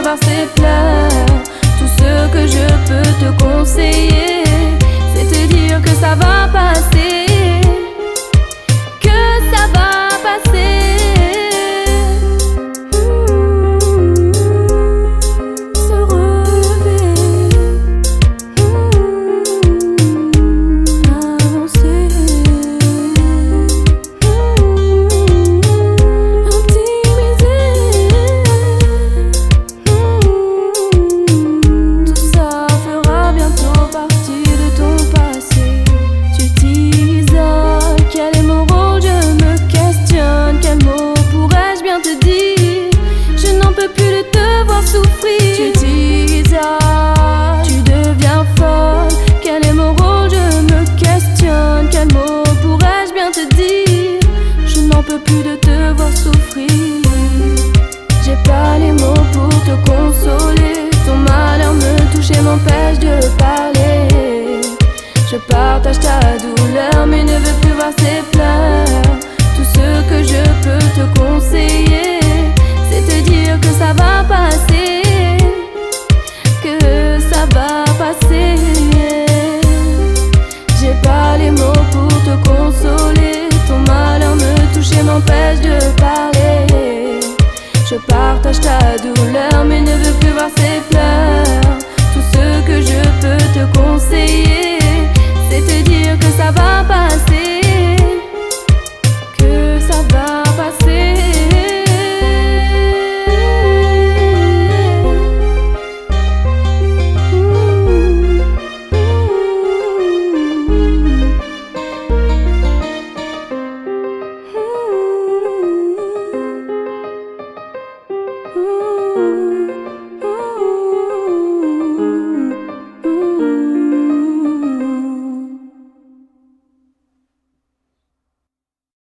voir ses pleurs. Tout ce que je peux te conseiller, c'est te dire que ça va passer, que ça va passer. Se relever, avancer, optimiser. Tout ça fera bientôt partie de ton passé. Tu t'isoles, quel est mon rôle? Je me questionne, quel mot pourrais-je bien te dire? Je n'en peux plus de te voir souffrir. Tu t'isoles, tu deviens folle, quel est mon rôle? Je me questionne, quel mot pourrais-je bien te dire? Je n'en peux plus de te voir souffrir. J'ai pas les mots pour te consoler. Ton malheur me touche et m'empêche de parler. Je partage ta douleur mais ne veux plus voir ses pleurs. Tout ce que je peux te conseiller, c'est te dire que ça va passer, que ça va passer. J'ai pas les mots pour te consoler. Ton malheur me touche et m'empêche de parler. Je partage ta douleur